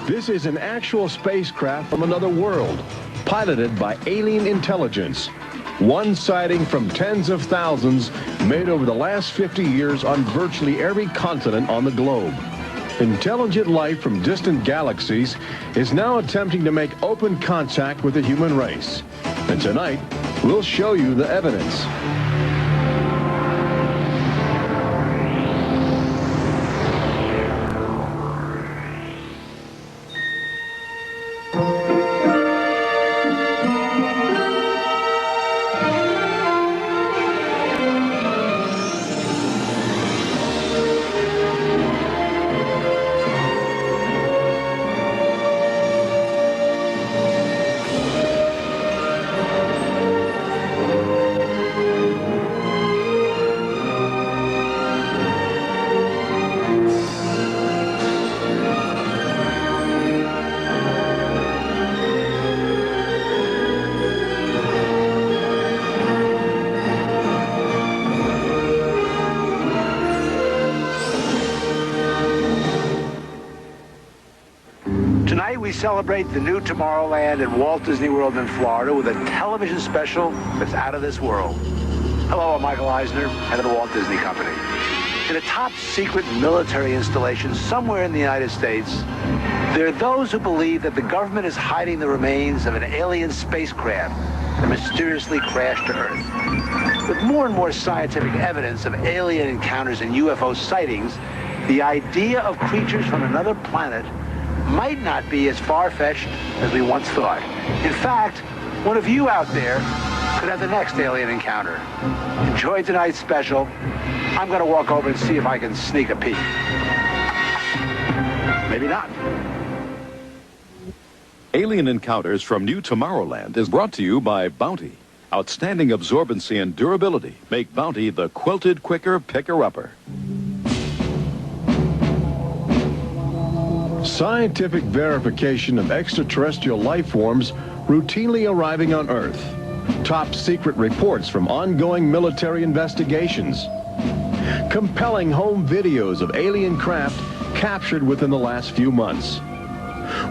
This is an actual spacecraft from another world, piloted by alien intelligence. One sighting from tens of thousands made over the last 50 years on virtually every continent on the globe. Intelligent life from distant galaxies is now attempting to make open contact with the human race. And tonight, we'll show you the evidence. Tonight we celebrate the new Tomorrowland at Walt Disney World in Florida with a television special that's out of this world. Hello, I'm Michael Eisner, head of the Walt Disney Company. In a top-secret military installation somewhere in the United States, there are those who believe that the government is hiding the remains of an alien spacecraft that mysteriously crashed to Earth. With more and more scientific evidence of alien encounters and UFO sightings, the idea of creatures from another planet might not be as far-fetched as we once thought. In fact, one of you out there could have the next alien encounter. Enjoy tonight's special. I'm going to walk over and see if I can sneak a peek. Maybe not. Alien Encounters from New Tomorrowland is brought to you by Bounty. Outstanding absorbency and durability make Bounty the quilted quicker picker-upper. Scientific verification of extraterrestrial life forms routinely arriving on Earth. Top secret reports from ongoing military investigations. Compelling home videos of alien craft captured within the last few months.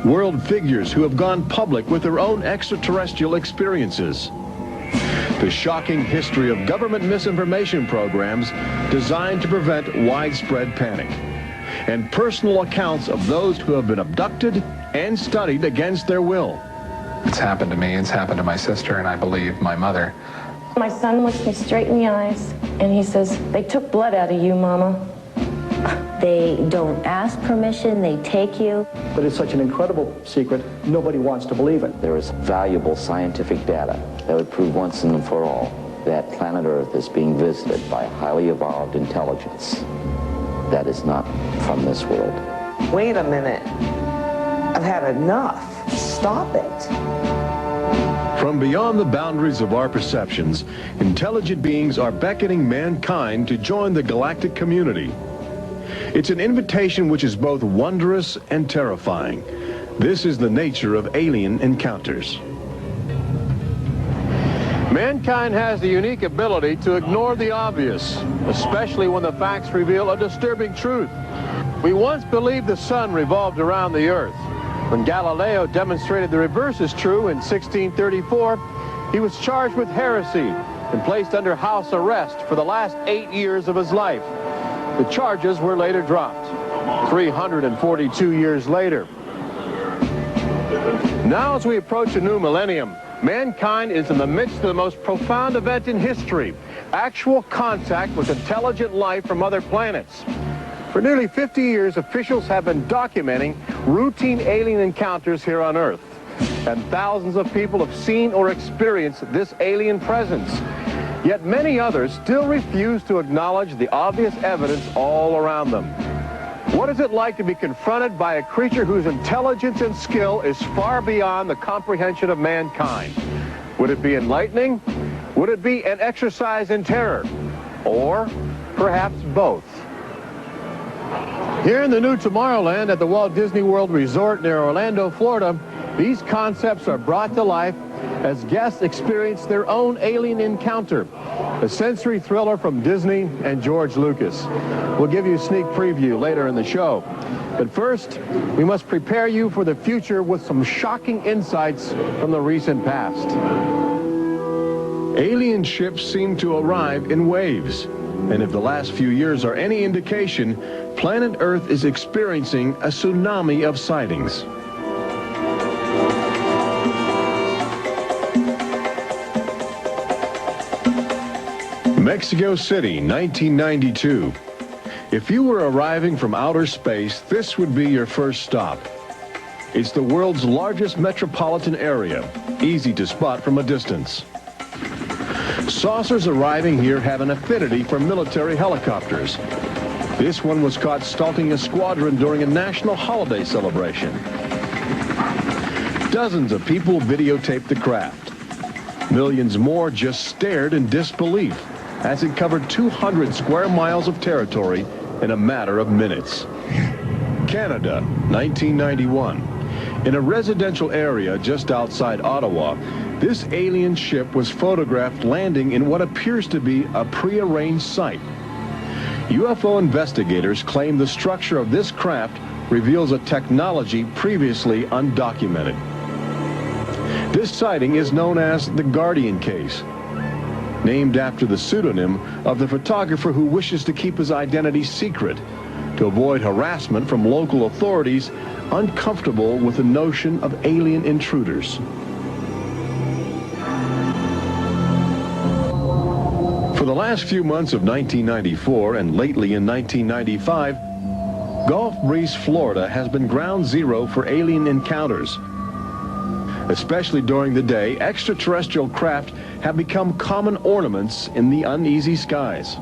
World figures who have gone public with their own extraterrestrial experiences. The shocking history of government misinformation programs designed to prevent widespread panic. And personal accounts of those who have been abducted and studied against their will. It's happened to me, it's happened to my sister, and I believe my mother. My son looks me straight in the eyes, and he says, "They took blood out of you, Mama." They don't ask permission, they take you. But it's such an incredible secret, nobody wants to believe it. There is valuable scientific data that would prove once and for all that planet Earth is being visited by a highly evolved intelligence that is not from this world. Wait a minute. I've had enough. Stop it. From beyond the boundaries of our perceptions, intelligent beings are beckoning mankind to join the galactic community. It's an invitation which is both wondrous and terrifying. This is the nature of alien encounters. Mankind has the unique ability to ignore the obvious, especially when the facts reveal a disturbing truth. We once believed the sun revolved around the earth. When Galileo demonstrated the reverse is true in 1634, he was charged with heresy and placed under house arrest for the last 8 years of his life. The charges were later dropped, 342 years later. Now, as we approach a new millennium, mankind is in the midst of the most profound event in history, actual contact with intelligent life from other planets. For nearly 50 years, officials have been documenting routine alien encounters here on Earth, and thousands of people have seen or experienced this alien presence. Yet many others still refuse to acknowledge the obvious evidence all around them. What is it like to be confronted by a creature whose intelligence and skill is far beyond the comprehension of mankind? Would it be enlightening? Would it be an exercise in terror? Or perhaps both? Here in the new Tomorrowland at the Walt Disney World Resort near Orlando, Florida, these concepts are brought to life as guests experience their own alien encounter, a sensory thriller from Disney and George Lucas. We'll give you a sneak preview later in the show. But first, we must prepare you for the future with some shocking insights from the recent past. Alien ships seem to arrive in waves. And if the last few years are any indication, planet Earth is experiencing a tsunami of sightings. Mexico City, 1992. If you were arriving from outer space, this would be your first stop. It's the world's largest metropolitan area, easy to spot from a distance. Saucers arriving here have an affinity for military helicopters. This one was caught stalking a squadron during a national holiday celebration. Dozens of people videotaped the craft. Millions more just stared in disbelief as it covered 200 square miles of territory in a matter of minutes. Canada, 1991. In a residential area just outside Ottawa, this alien ship was photographed landing in what appears to be a prearranged site. UFO investigators claim the structure of this craft reveals a technology previously undocumented. This sighting is known as the Guardian case, named after the pseudonym of the photographer who wishes to keep his identity secret to avoid harassment from local authorities uncomfortable with the notion of alien intruders. For the last few months of 1994 and lately in 1995, Gulf Breeze, Florida has been ground zero for alien encounters. Especially during the day, extraterrestrial craft have become common ornaments in the uneasy skies.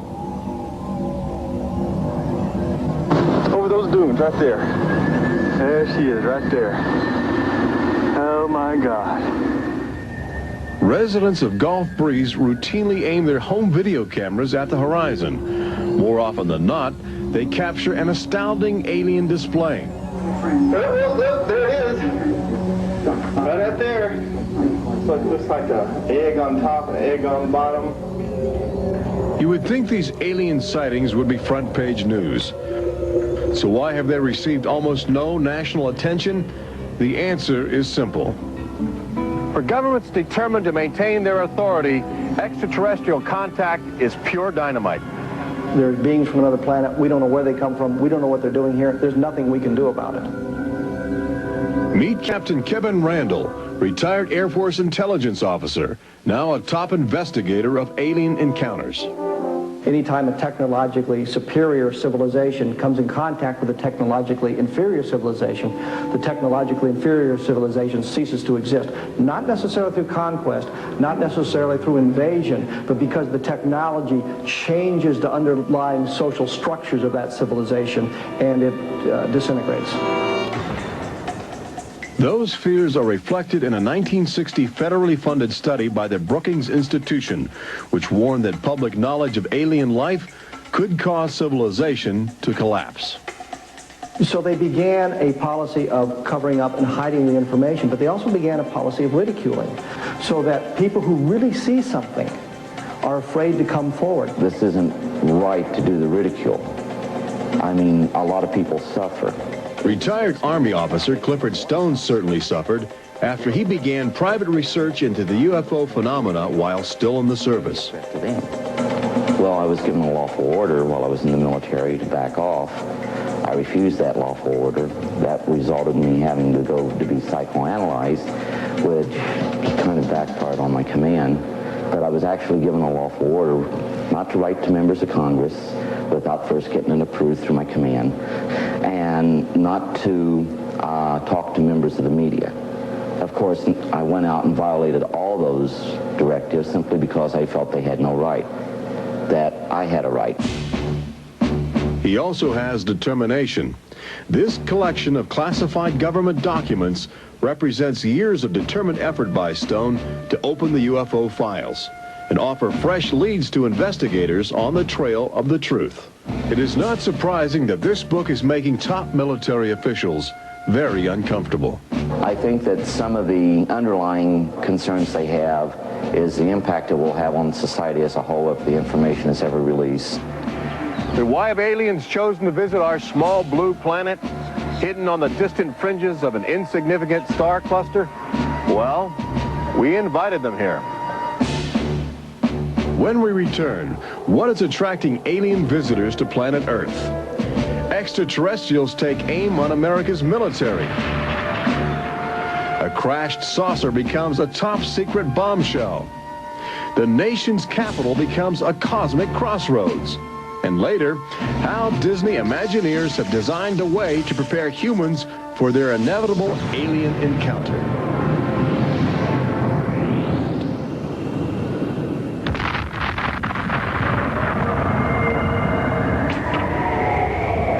Over those dunes right there. There she is right there. Oh my God. Residents of Gulf Breeze routinely aim their home video cameras at the horizon. More often than not, they capture an astounding alien display. Look, there it is. Right up there. So it looks like an egg on top and an egg on bottom. You would think these alien sightings would be front page news. So why have they received almost no national attention? The answer is simple. For governments determined to maintain their authority, extraterrestrial contact is pure dynamite. They're beings from another planet. We don't know where they come from. We don't know what they're doing here. There's nothing we can do about it. Meet Captain Kevin Randall, retired Air Force intelligence officer, now a top investigator of alien encounters. Anytime a technologically superior civilization comes in contact with a technologically inferior civilization, the technologically inferior civilization ceases to exist. Not necessarily through conquest, not necessarily through invasion, but because the technology changes the underlying social structures of that civilization and it disintegrates. Those fears are reflected in a 1960 federally funded study by the Brookings Institution, which warned that public knowledge of alien life could cause civilization to collapse. So they began a policy of covering up and hiding the information, but they also began a policy of ridiculing, so that people who really see something are afraid to come forward. This isn't right to do the ridicule. I mean, a lot of people suffer. Retired Army officer Clifford Stone certainly suffered after he began private research into the UFO phenomena while still in the service. Well, I was given a lawful order while I was in the military to back off. I refused that lawful order. That resulted in me having to go to be psychoanalyzed, which kind of backfired on my command. But I was actually given a lawful order not to write to members of Congress without first getting it approved through my command, and not to talk to members of the media. Of course, I went out and violated all those directives simply because I felt they had no right, that I had a right. He also has determination. This collection of classified government documents represents years of determined effort by Stone to open the UFO files and offer fresh leads to investigators on the trail of the truth. It is not surprising that this book is making top military officials very uncomfortable. I think that some of the underlying concerns they have is the impact it will have on society as a whole if the information is ever released. But why have aliens chosen to visit our small blue planet? hidden on the distant fringes of an insignificant star cluster? Well, we invited them here. When we return, what is attracting alien visitors to planet Earth? Extraterrestrials take aim on America's military. A crashed saucer becomes a top-secret bombshell. The nation's capital becomes a cosmic crossroads. And later, how Disney Imagineers have designed a way to prepare humans for their inevitable alien encounter.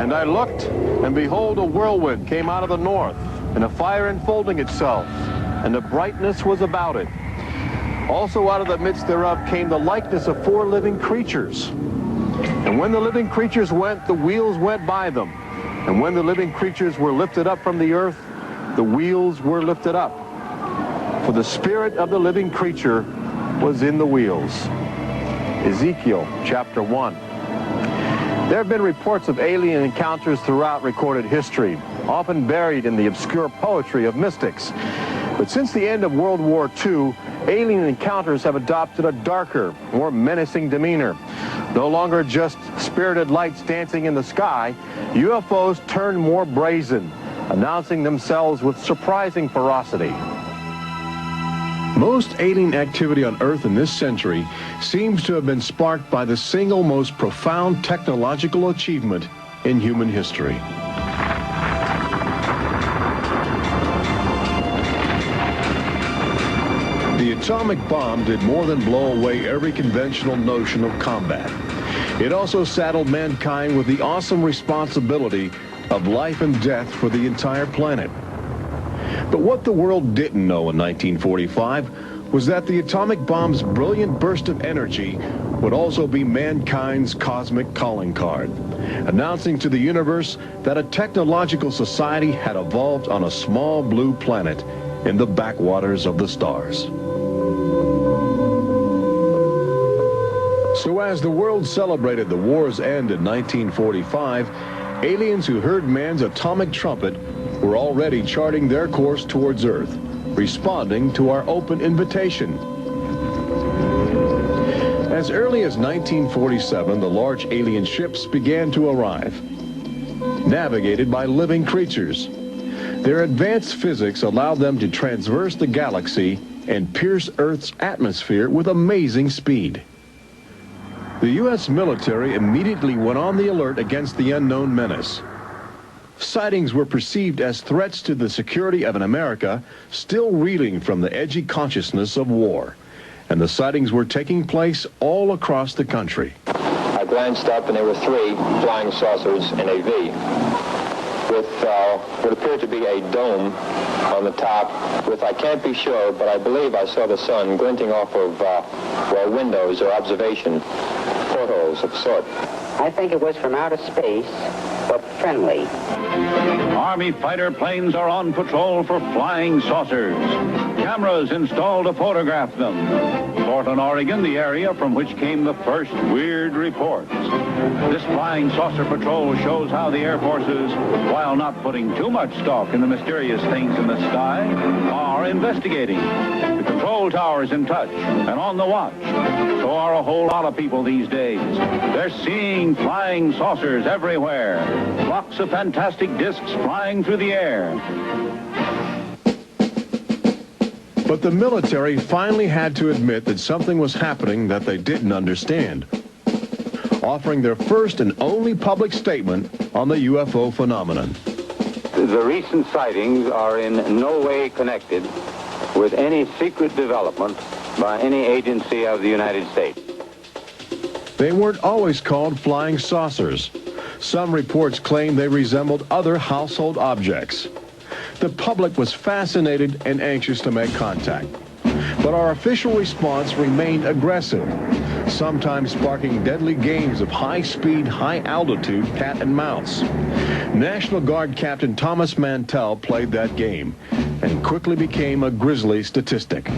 And I looked, and behold, a whirlwind came out of the north, and a fire enfolding itself, and a brightness was about it. Also out of the midst thereof came the likeness of 4 living creatures. And when the living creatures went, the wheels went by them. And when the living creatures were lifted up from the earth, the wheels were lifted up. For the spirit of the living creature was in the wheels. Ezekiel chapter 1. There have been reports of alien encounters throughout recorded history, often buried in the obscure poetry of mystics. But since the end of World War II, alien encounters have adopted a darker, more menacing demeanor. No longer just spirited lights dancing in the sky, UFOs turn more brazen, announcing themselves with surprising ferocity. Most alien activity on Earth in this century seems to have been sparked by the single most profound technological achievement in human history. The atomic bomb did more than blow away every conventional notion of combat. It also saddled mankind with the awesome responsibility of life and death for the entire planet. But what the world didn't know in 1945 was that the atomic bomb's brilliant burst of energy would also be mankind's cosmic calling card, announcing to the universe that a technological society had evolved on a small blue planet in the backwaters of the stars. So as the world celebrated the war's end in 1945, aliens who heard man's atomic trumpet were already charting their course towards Earth, responding to our open invitation. As early as 1947, the large alien ships began to arrive, navigated by living creatures. Their advanced physics allowed them to traverse the galaxy and pierce Earth's atmosphere with amazing speed. The U.S. military immediately went on the alert against the unknown menace. Sightings were perceived as threats to the security of an America still reeling from the edgy consciousness of war, and the sightings were taking place all across the country. I glanced up and there were 3 flying saucers in a V with what appeared to be a dome on the top with, I can't be sure, but I believe I saw the sun glinting off of windows or observation portholes of sort. I think it was from outer space, but friendly. Army fighter planes are on patrol for flying saucers. Cameras installed to photograph them. Portland, Oregon, the area from which came the first weird reports. This flying saucer patrol shows how the Air Forces, while not putting too much stock in the mysterious things in the sky, are investigating. The control tower's in touch and on the watch. So are a whole lot of people these days. They're seeing flying saucers everywhere. Flocks of fantastic discs flying through the air. But the military finally had to admit that something was happening that they didn't understand, offering their first and only public statement on the UFO phenomenon. The recent sightings are in no way connected with any secret development by any agency of the United States. They weren't always called flying saucers. Some reports claim they resembled other household objects. The public was fascinated and anxious to make contact. But our official response remained aggressive, sometimes sparking deadly games of high-speed, high-altitude cat and mouse. National Guard Captain Thomas Mantell played that game and quickly became a grisly statistic.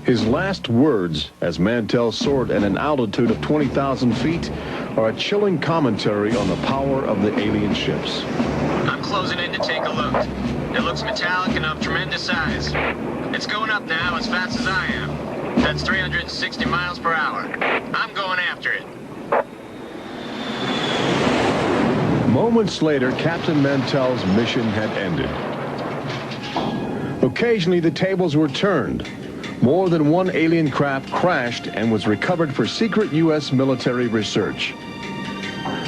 His last words, as Mantell soared at an altitude of 20,000 feet, are a chilling commentary on the power of the alien ships. I'm closing in to take a look. It looks metallic and of tremendous size. It's going up now as fast as I am. That's 360 miles per hour. I'm going after it. Moments later, Captain Mantell's mission had ended. Occasionally, the tables were turned. More than one alien craft crashed and was recovered for secret U.S. military research.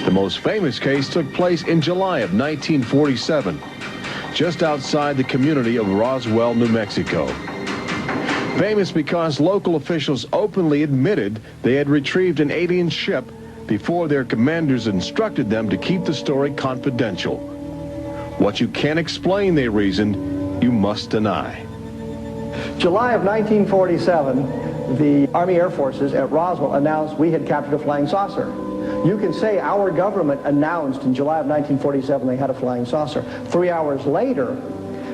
The most famous case took place in July of 1947, just outside the community of Roswell, New Mexico. Famous because local officials openly admitted they had retrieved an alien ship before their commanders instructed them to keep the story confidential. What you can't explain, they reasoned, you must deny. July of 1947, the Army Air Forces at Roswell announced we had captured a flying saucer. You can say our government announced in July of 1947 they had a flying saucer. 3 hours later,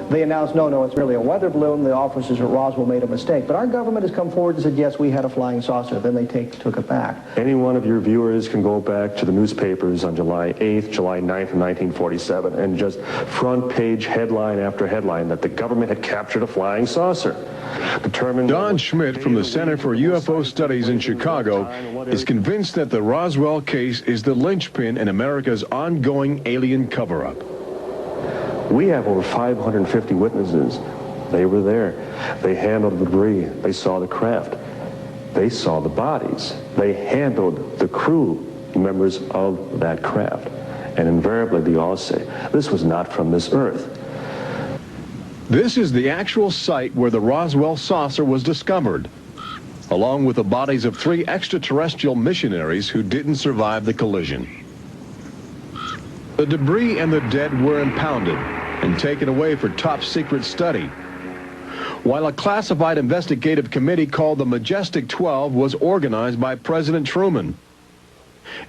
they announced, no, it's merely a weather balloon. The officers at Roswell made a mistake. But our government has come forward and said, yes, we had a flying saucer. Then they took it back. Any one of your viewers can go back to the newspapers on July 8th, July 9th of 1947, and just front page headline after headline that the government had captured a flying saucer. Don Schmidt from the Center for UFO Studies in Chicago is convinced that the Roswell case is the linchpin in America's ongoing alien cover-up. We have over 550 witnesses. They were there. They handled the debris. They saw the craft. They saw the bodies. They handled the crew members of that craft. And invariably, they all say, this was not from this earth. This is the actual site where the Roswell saucer was discovered, along with the bodies of 3 extraterrestrial missionaries who didn't survive the collision. The debris and the dead were impounded and taken away for top-secret study, while a classified investigative committee called the Majestic 12 was organized by President Truman.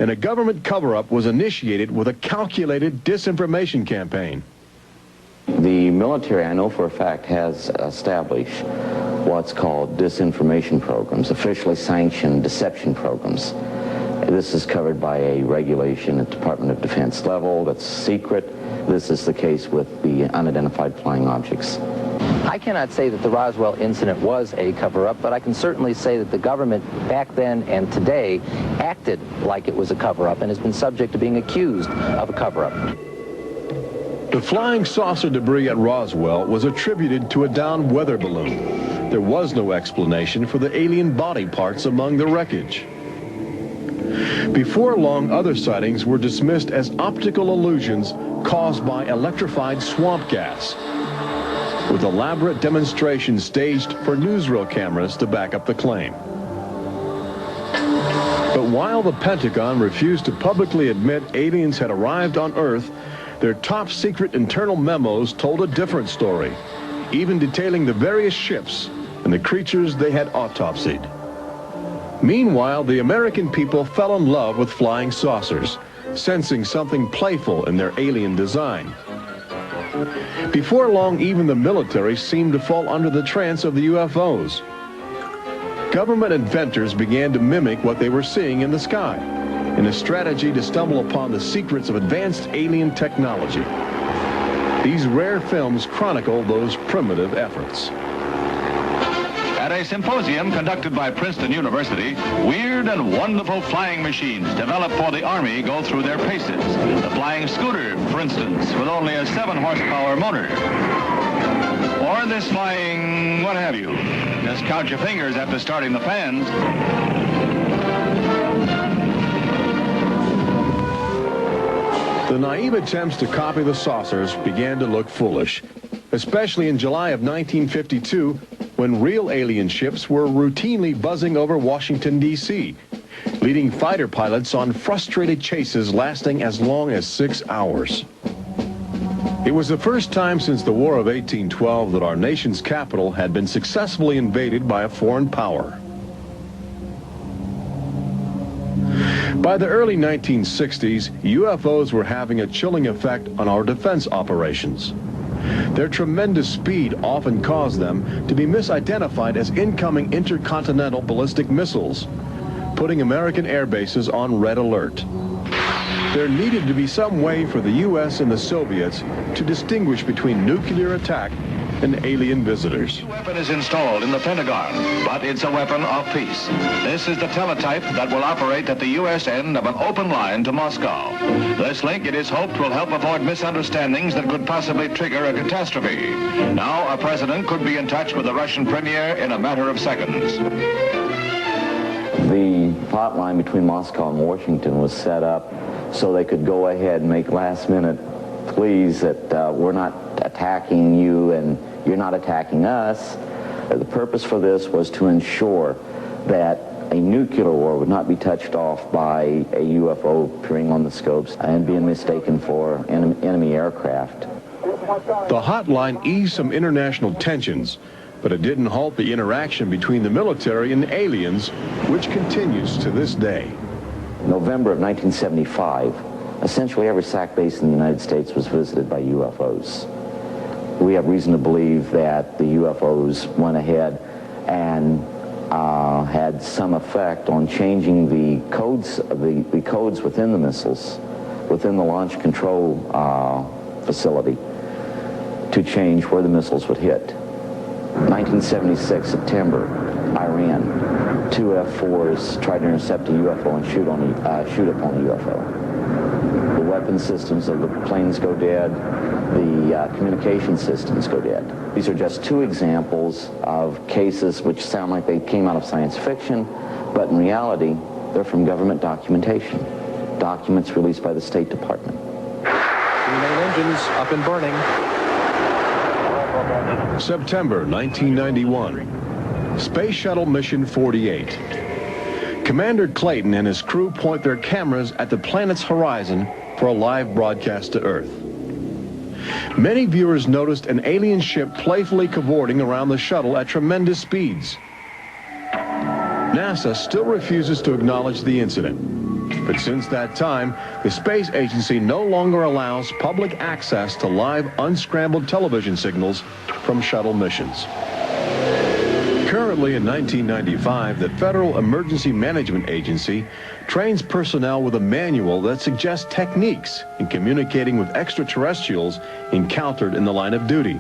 And a government cover-up was initiated with a calculated disinformation campaign. The military, I know for a fact, has established what's called disinformation programs, officially sanctioned deception programs. This is covered by a regulation at Department of Defense level that's secret. This is the case with the unidentified flying objects. I cannot say that the Roswell incident was a cover-up, but I can certainly say that the government back then and today acted like it was a cover-up and has been subject to being accused of a cover-up. The flying saucer debris at Roswell was attributed to a downed weather balloon. There was no explanation for the alien body parts among the wreckage. Before long, other sightings were dismissed as optical illusions caused by electrified swamp gas, with elaborate demonstrations staged for newsreel cameras to back up the claim. But while the Pentagon refused to publicly admit aliens had arrived on Earth, their top-secret internal memos told a different story, even detailing the various ships and the creatures they had autopsied. Meanwhile, the American people fell in love with flying saucers, sensing something playful in their alien design. Before long, even the military seemed to fall under the trance of the UFOs. Government inventors began to mimic what they were seeing in the sky, in a strategy to stumble upon the secrets of advanced alien technology. These rare films chronicle those primitive efforts. At a symposium conducted by Princeton University, weird and wonderful flying machines developed for the Army go through their paces. The flying scooter, for instance, with only a 7-horsepower motor. Or this flying what have you. Just count your fingers after starting the fans. The naive attempts to copy the saucers began to look foolish, especially in July of 1952, when real alien ships were routinely buzzing over Washington, D.C., leading fighter pilots on frustrated chases lasting as long as 6 hours. It was the first time since the War of 1812 that our nation's capital had been successfully invaded by a foreign power. By the early 1960s, UFOs were having a chilling effect on our defense operations. Their tremendous speed often caused them to be misidentified as incoming intercontinental ballistic missiles, putting American air bases on red alert. There needed to be some way for the U.S. and the Soviets to distinguish between nuclear attack and alien visitors. The weapon is installed in the Pentagon, but it's a weapon of peace. This is the teletype that will operate at the U.S. end of an open line to Moscow. This link, it is hoped, will help avoid misunderstandings that could possibly trigger a catastrophe. Now, a president could be in touch with the Russian premier in a matter of seconds. The hotline between Moscow and Washington was set up so they could go ahead and make last-minute pleas that we're not attacking you and you're not attacking us. The purpose for this was to ensure that a nuclear war would not be touched off by a UFO appearing on the scopes and being mistaken for enemy aircraft. The hotline eased some international tensions, but it didn't halt the interaction between the military and aliens, which continues to this day. November of 1975, essentially every SAC base in the United States was visited by UFOs. We have reason to believe that the UFOs went ahead and had some effect on changing the codes within the missiles, within the launch control facility, to change where the missiles would hit. 1976, September, Iran. Two F-4s tried to intercept a UFO and shoot upon the UFO. The weapon systems of the planes go dead. The communication systems go dead. These are just two examples of cases which sound like they came out of science fiction, but in reality, they're from government documentation. Documents released by the State Department. Three main engines up and burning. September 1991. Space Shuttle Mission 48. Commander Clayton and his crew point their cameras at the planet's horizon for a live broadcast to Earth. Many viewers noticed an alien ship playfully cavorting around the shuttle at tremendous speeds. NASA still refuses to acknowledge the incident. But since that time, the space agency no longer allows public access to live unscrambled television signals from shuttle missions. Currently in 1995, the Federal Emergency Management Agency trains personnel with a manual that suggests techniques in communicating with extraterrestrials encountered in the line of duty.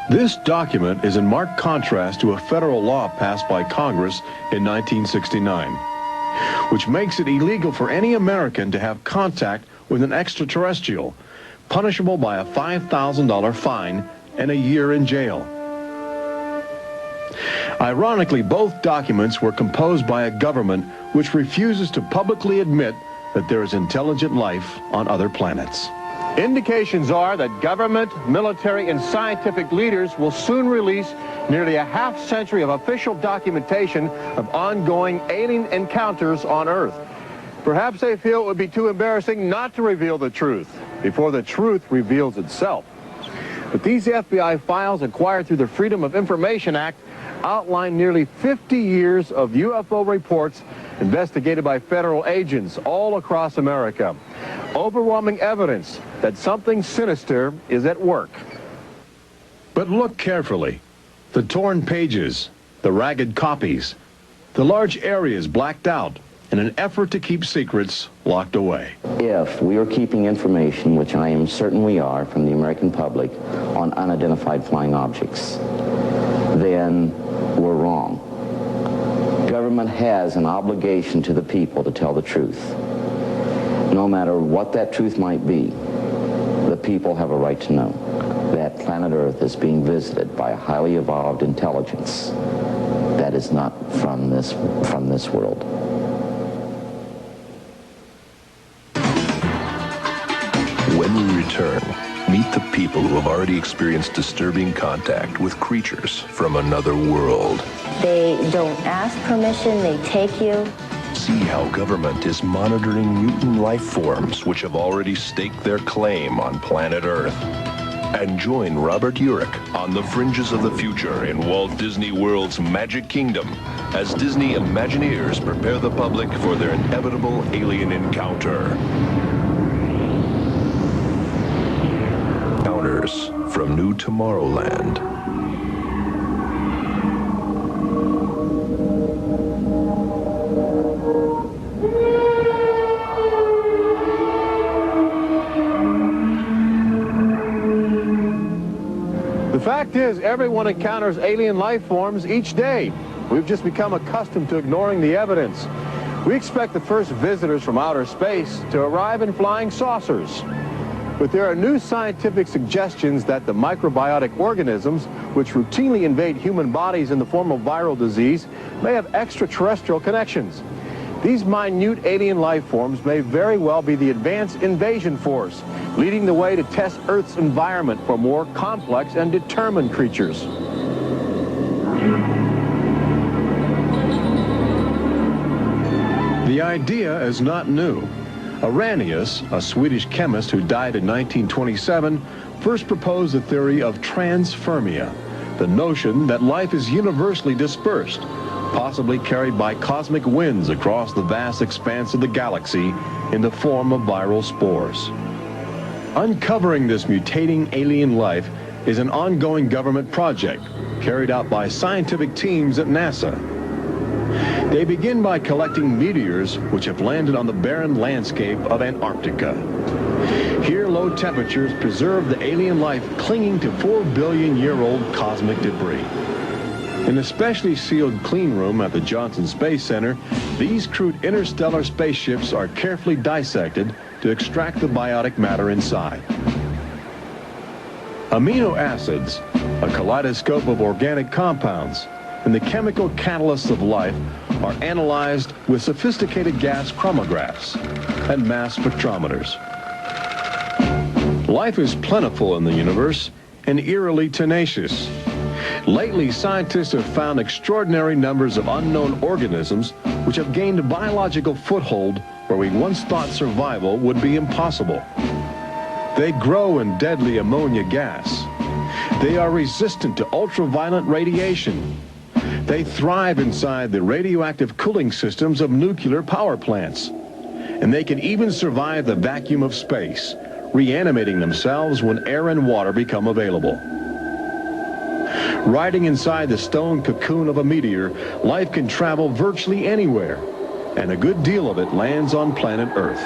This document is in marked contrast to a federal law passed by Congress in 1969, which makes it illegal for any American to have contact with an extraterrestrial, punishable by a $5,000 fine and a year in jail. Ironically, both documents were composed by a government which refuses to publicly admit that there is intelligent life on other planets. Indications are that government, military, and scientific leaders will soon release nearly a half-century of official documentation of ongoing alien encounters on Earth. Perhaps they feel it would be too embarrassing not to reveal the truth before the truth reveals itself. But these FBI files acquired through the Freedom of Information Act outline nearly 50 years of UFO reports investigated by federal agents all across America. Overwhelming evidence that something sinister is at work. But look carefully. The torn pages, the ragged copies, the large areas blacked out in an effort to keep secrets locked away. If we are keeping information, which I am certain we are, from the American public on unidentified flying objects, then we're wrong. Government has an obligation to the people to tell the truth. No matter what that truth might be, the people have a right to know that planet Earth is being visited by a highly evolved intelligence that is not from this world. When we return, meet the people who have already experienced disturbing contact with creatures from another world. They don't ask permission, they take you. See how government is monitoring mutant life forms which have already staked their claim on planet Earth. And join Robert Urich on the fringes of the future in Walt Disney World's Magic Kingdom as Disney Imagineers prepare the public for their inevitable alien encounter. Encounters from New Tomorrowland. The fact is, everyone encounters alien life forms each day. We've just become accustomed to ignoring the evidence. We expect the first visitors from outer space to arrive in flying saucers. But there are new scientific suggestions that the microbiotic organisms, which routinely invade human bodies in the form of viral disease, may have extraterrestrial connections. These minute alien life forms may very well be the advanced invasion force, leading the way to test Earth's environment for more complex and determined creatures. The idea is not new. Arrhenius, a Swedish chemist who died in 1927, first proposed the theory of transfermia, the notion that life is universally dispersed, possibly carried by cosmic winds across the vast expanse of the galaxy in the form of viral spores. Uncovering this mutating alien life is an ongoing government project carried out by scientific teams at NASA. They begin by collecting meteors which have landed on the barren landscape of Antarctica. Here, low temperatures preserve the alien life clinging to 4 billion-year-old cosmic debris. In a specially sealed clean room at the Johnson Space Center, these crude interstellar spaceships are carefully dissected to extract the biotic matter inside. Amino acids, a kaleidoscope of organic compounds, and the chemical catalysts of life are analyzed with sophisticated gas chromatographs and mass spectrometers. Life is plentiful in the universe and eerily tenacious. Lately, scientists have found extraordinary numbers of unknown organisms which have gained a biological foothold where we once thought survival would be impossible. They grow in deadly ammonia gas. They are resistant to ultraviolet radiation. They thrive inside the radioactive cooling systems of nuclear power plants. And they can even survive the vacuum of space, reanimating themselves when air and water become available. Riding inside the stone cocoon of a meteor, life can travel virtually anywhere, and a good deal of it lands on planet Earth.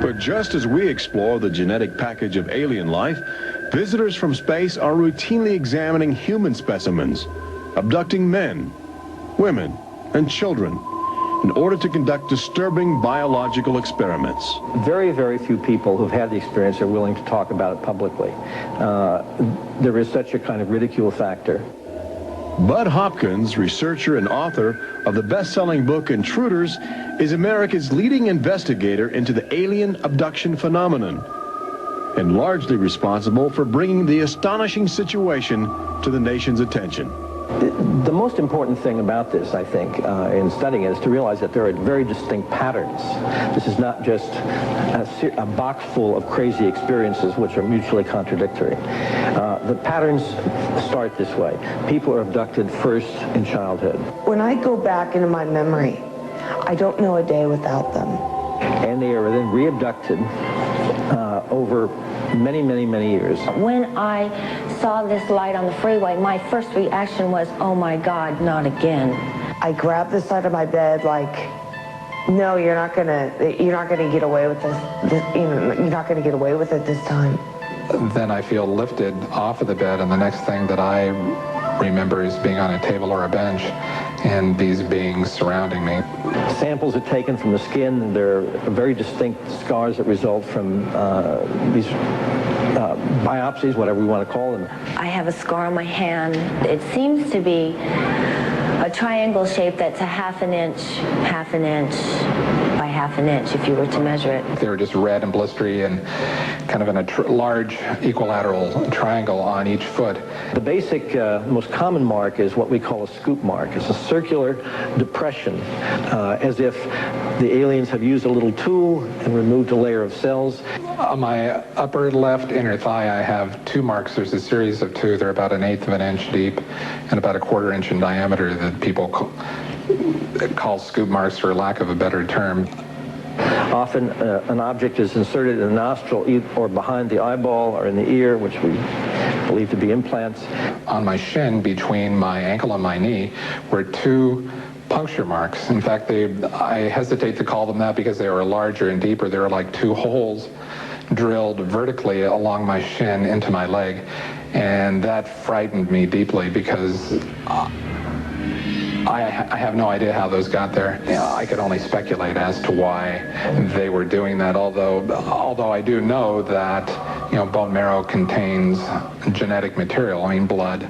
But just as we explore the genetic package of alien life, visitors from space are routinely examining human specimens, abducting men, women, and children in order to conduct disturbing biological experiments. Very, very few people who've had the experience are willing to talk about it publicly. There is such a kind of ridicule factor. Bud Hopkins, researcher and author of the best-selling book Intruders, is America's leading investigator into the alien abduction phenomenon, and largely responsible for bringing the astonishing situation to the nation's attention. The most important thing about this, I think, in studying it, is to realize that there are very distinct patterns. This is not just a box full of crazy experiences which are mutually contradictory. The patterns start this way. People are abducted first in childhood. When I go back into my memory, I don't know a day without them. And they are then re-abducted over many, many, many years. When I saw this light on the freeway, my first reaction was, oh my God, not again. I grabbed the side of my bed like, no, you're not gonna get away with this. You're not gonna get away with it this time. Then I feel lifted off of the bed, and the next thing that I remember is being on a table or a bench and these beings surrounding me. Samples are taken from the skin, and there are very distinct scars that result from these biopsies, whatever we want to call them. I have a scar on my hand. It seems to be a triangle shape that's a half an inch by half an inch if you were to measure it. They were just red and blistery and kind of in a large equilateral triangle on each foot. The basic, most common mark is what we call a scoop mark. It's a circular depression, as if the aliens have used a little tool and removed a layer of cells. On my upper left inner thigh, I have 2 marks. There's a series of 2. They're about 1/8 of an inch deep and about 1/4 inch in diameter that people call scoop marks, for lack of a better term. Often an object is inserted in the nostril or behind the eyeball or in the ear, which we believe to be implants. On my shin, between my ankle and my knee, were 2 puncture marks. In fact, I hesitate to call them that because they were larger and deeper. They were like 2 holes drilled vertically along my shin into my leg, and that frightened me deeply because I have no idea how those got there. I could only speculate as to why they were doing that, although I do know that, bone marrow contains genetic material, blood.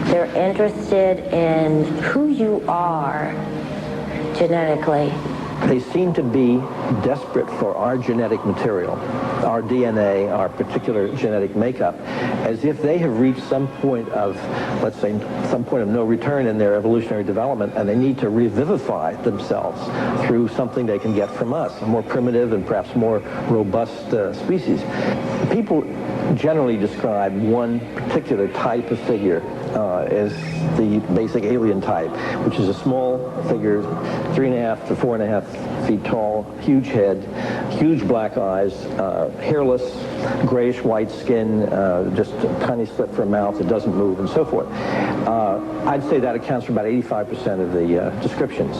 They're interested in who you are genetically. They seem to be desperate for our genetic material, our DNA, our particular genetic makeup, as if they have reached some point of, let's say, some point of no return in their evolutionary development, and they need to revivify themselves through something they can get from us, a more primitive and perhaps more robust species. People generally describe one particular type of figure as the basic alien type, which is a small figure, 3.5 to 4.5 feet tall, huge head, huge black eyes, hairless, grayish-white skin, just a tiny slit for a mouth that doesn't move, and so forth. I'd say that accounts for about 85% of the descriptions.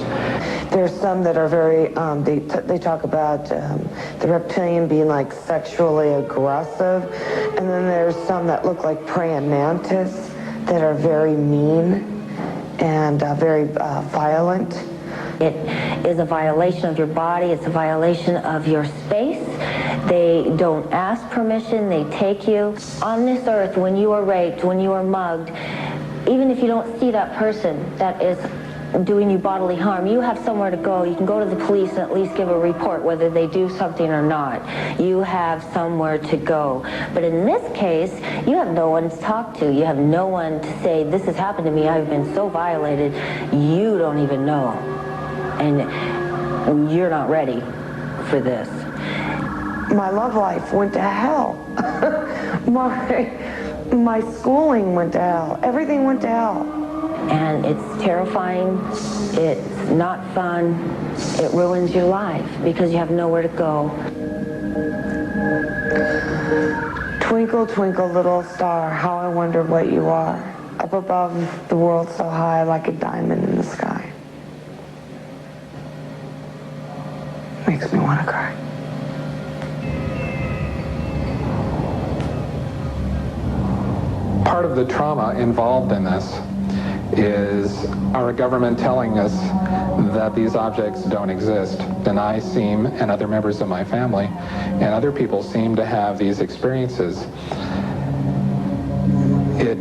There's some that are very, they talk about the reptilian being like sexually aggressive, and then there's some that look like praying mantis that are very mean and very violent. It is a violation of your body. It's a violation of your space. They don't ask permission. They take you. On this earth, when you are raped, when you are mugged, even if you don't see that person that is doing you bodily harm, you have somewhere to go. You can go to the police and at least give a report whether they do something or not. You have somewhere to go. But in this case, you have no one to talk to. You have no one to say, this has happened to me, I've been so violated. You don't even know. And you're not ready for this. My love life went to hell. My schooling went to hell. Everything went to hell. And it's terrifying, it's not fun, it ruins your life because you have nowhere to go. Twinkle, twinkle, little star, how I wonder what you are. Up above the world so high like a diamond in the sky. Makes me want to cry. Part of the trauma involved in this is our government telling us that these objects don't exist. And I seem, and other members of my family, and other people seem to have these experiences. It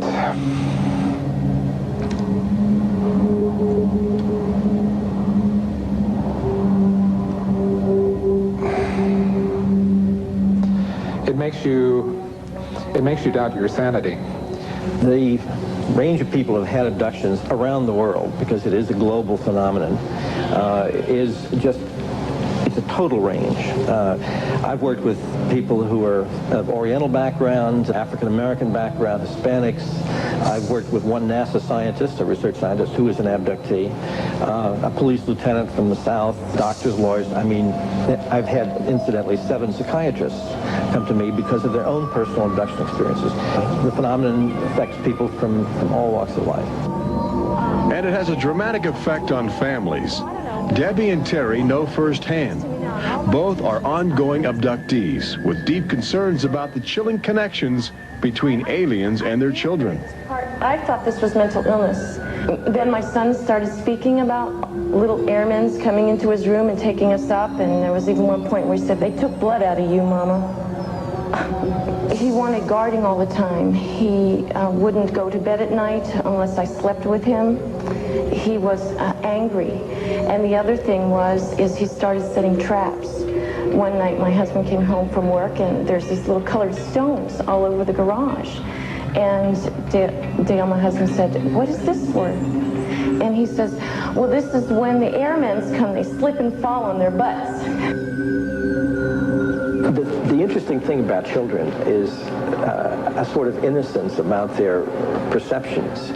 makes you doubt your sanity. The range of people who have had abductions around the world, because it is a global phenomenon, is just, it's a total range. I've worked with people who are of Oriental backgrounds, African-American background, Hispanics. I've worked with one NASA scientist, a research scientist, who is an abductee, a police lieutenant from the South, doctors, lawyers. I mean, I've had, incidentally, 7 psychiatrists come to me because of their own personal abduction experiences. The phenomenon affects people from all walks of life. And it has a dramatic effect on families. Debbie and Terry know firsthand. Both are ongoing abductees with deep concerns about the chilling connections between aliens and their children. I thought this was mental illness. Then my son started speaking about little airmen coming into his room and taking us up, and there was even one point where he said, "They took blood out of you, Mama." He wanted guarding all the time. He wouldn't go to bed at night unless I slept with him. He was angry. And the other thing is he started setting traps. One night my husband came home from work and there's these little colored stones all over the garage. And Dale, my husband, said, "What is this for?" And he says, "Well, this is when the airmen come, they slip and fall on their butts." The interesting thing about children is a sort of innocence about their perceptions.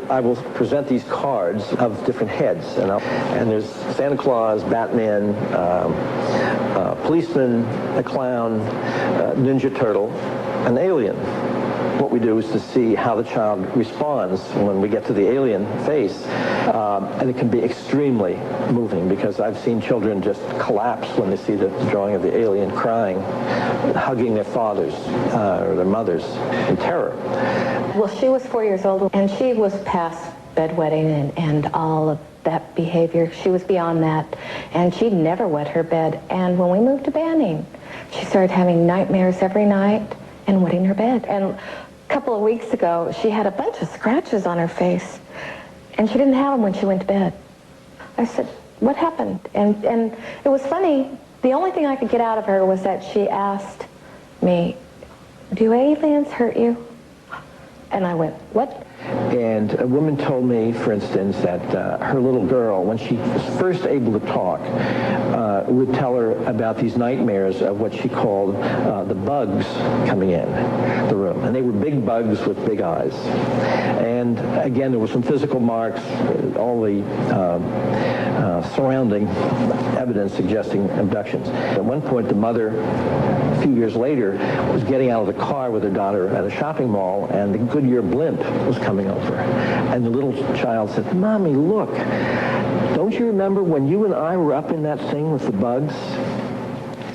I will present these cards of different heads, and there's Santa Claus, Batman, policeman, a clown, Ninja Turtle, an alien. what we do is to see how the child responds when we get to the alien face. And it can be extremely moving, because I've seen children just collapse when they see the drawing of the alien, crying, hugging their fathers or their mothers in terror. Well, she was 4 years old, and she was past bedwetting and all of that behavior. She was beyond that, and she'd never wet her bed. And when we moved to Banning, she started having nightmares every night and wetting her bed. And a couple of weeks ago, she had a bunch of scratches on her face, and she didn't have them when she went to bed. I said, what happened? And it was funny. The only thing I could get out of her was that she asked me, do aliens hurt you? And I went, what? And a woman told me, for instance, that her little girl, when she was first able to talk, would tell her about these nightmares of what she called the bugs coming in the room. And they were big bugs with big eyes. And again, there were some physical marks, all the surrounding evidence suggesting abductions. At one point, the mother, a few years later, was getting out of the car with her daughter at a shopping mall, and the Goodyear blimp was coming over. And the little child said, Mommy, look, don't you remember when you and I were up in that thing with the bugs?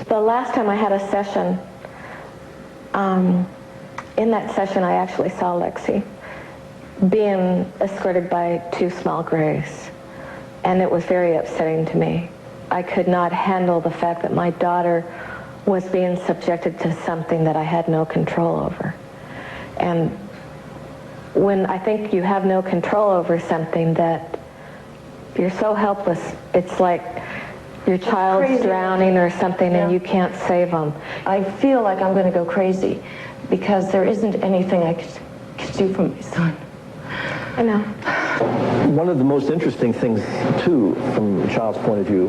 The last time I had a session, in that session I actually saw Lexi being escorted by two small grays. And it was very upsetting to me. I could not handle the fact that my daughter was being subjected to something that I had no control over. And when I think you have no control over something, that you're so helpless, it's like your child's drowning or something, and you can't save them. I feel like I'm going to go crazy because there isn't anything I could do for my son. I know. One of the most interesting things, too, from a child's point of view,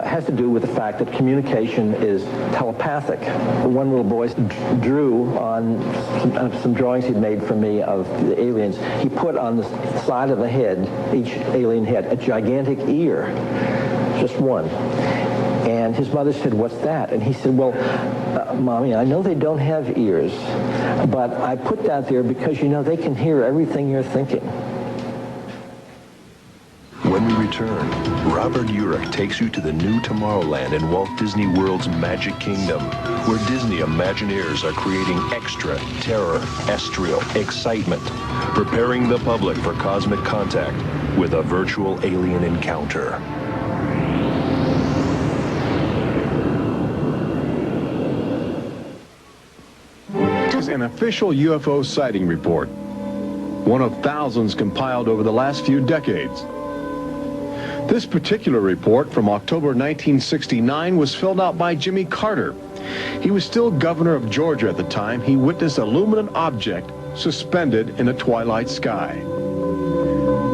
has to do with the fact that communication is telepathic. One little boy drew on some drawings he'd made for me of the aliens. He put on the side of the head, each alien head, a gigantic ear, just one. And his mother said, what's that? And he said, well, Mommy, I know they don't have ears, but I put that there because, you know, they can hear everything you're thinking. When we return, Robert Urich takes you to the new Tomorrowland in Walt Disney World's Magic Kingdom, where Disney Imagineers are creating extra terror, estrial excitement, preparing the public for cosmic contact with a virtual alien encounter. This is an official UFO sighting report, one of thousands compiled over the last few decades. This particular report from October 1969 was filled out by Jimmy Carter. He was still governor of Georgia at the time. He witnessed a luminous object suspended in a twilight sky.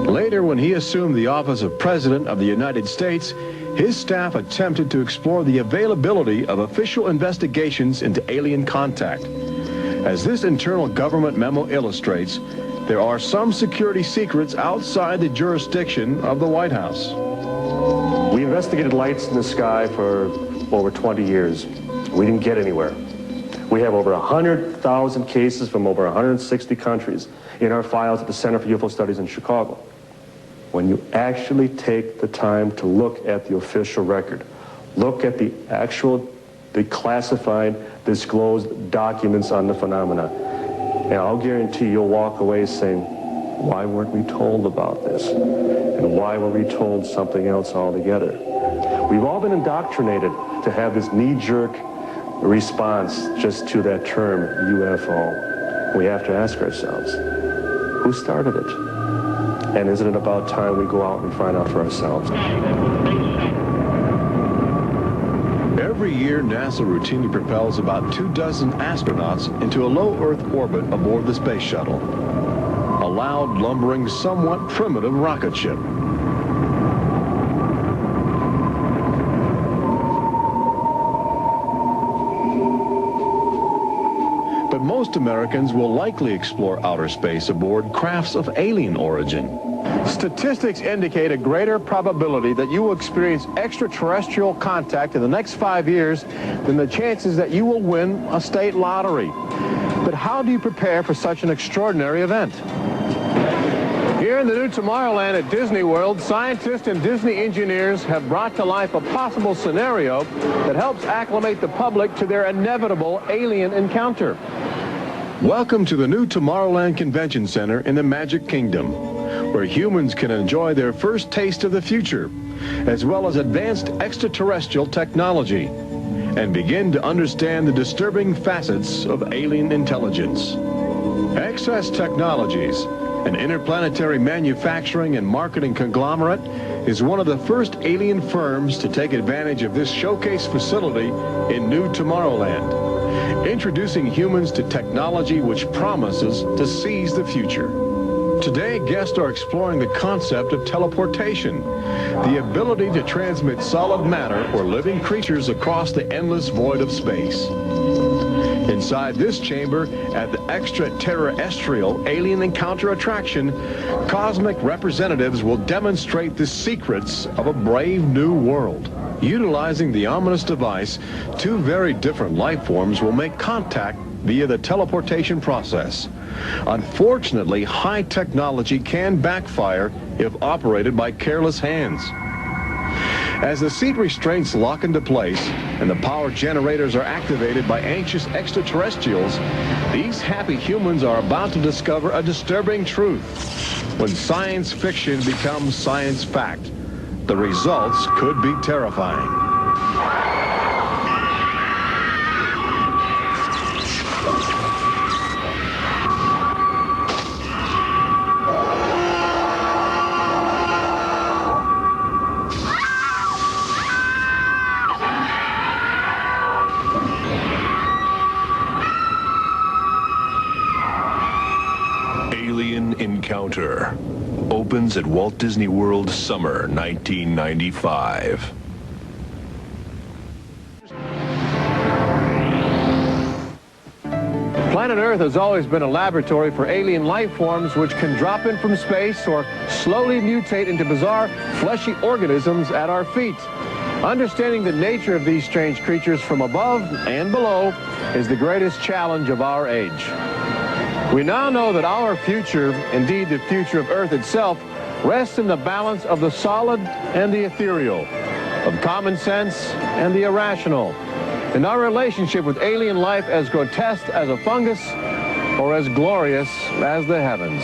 Later, when he assumed the office of President of the United States, his staff attempted to explore the availability of official investigations into alien contact. As this internal government memo illustrates, there are some security secrets outside the jurisdiction of the White House. We investigated lights in the sky for over 20 years. We didn't get anywhere. We have over 100,000 cases from over 160 countries in our files at the Center for UFO Studies in Chicago. When you actually take the time to look at the official record, look at the classified, disclosed documents on the phenomena, and I'll guarantee you'll walk away saying, why weren't we told about this? And why were we told something else altogether? We've all been indoctrinated to have this knee-jerk response just to that term, UFO. We have to ask ourselves, who started it? And isn't it about time we go out and find out for ourselves? Every year, NASA routinely propels about 24 astronauts into a low Earth orbit aboard the space shuttle, a loud, lumbering, somewhat primitive rocket ship. But most Americans will likely explore outer space aboard crafts of alien origin. Statistics indicate a greater probability that you will experience extraterrestrial contact in the next 5 years than the chances that you will win a state lottery. But how do you prepare for such an extraordinary event? Here in the new Tomorrowland at Disney World, scientists and Disney engineers have brought to life a possible scenario that helps acclimate the public to their inevitable alien encounter. Welcome to the new Tomorrowland Convention Center in the Magic Kingdom, where humans can enjoy their first taste of the future, as well as advanced extraterrestrial technology, and begin to understand the disturbing facets of alien intelligence. Excess Technologies, an interplanetary manufacturing and marketing conglomerate, is one of the first alien firms to take advantage of this showcase facility in New Tomorrowland, introducing humans to technology which promises to seize the future. Today, guests are exploring the concept of teleportation, the ability to transmit solid matter or living creatures across the endless void of space. Inside this chamber, at the extraterrestrial alien encounter attraction, cosmic representatives will demonstrate the secrets of a brave new world. Utilizing the ominous device, two very different life forms will make contact via the teleportation process. Unfortunately, high technology can backfire if operated by careless hands. As the seat restraints lock into place and the power generators are activated by anxious extraterrestrials, these happy humans are about to discover a disturbing truth. When science fiction becomes science fact, the results could be terrifying. Encounter opens at Walt Disney World summer 1995. Planet Earth has always been a laboratory for alien life forms which can drop in from space or slowly mutate into bizarre fleshy organisms at our feet. Understanding the nature of these strange creatures from above and below is the greatest challenge of our age. We now know that our future, indeed the future of Earth itself, rests in the balance of the solid and the ethereal, of common sense and the irrational, in our relationship with alien life as grotesque as a fungus or as glorious as the heavens.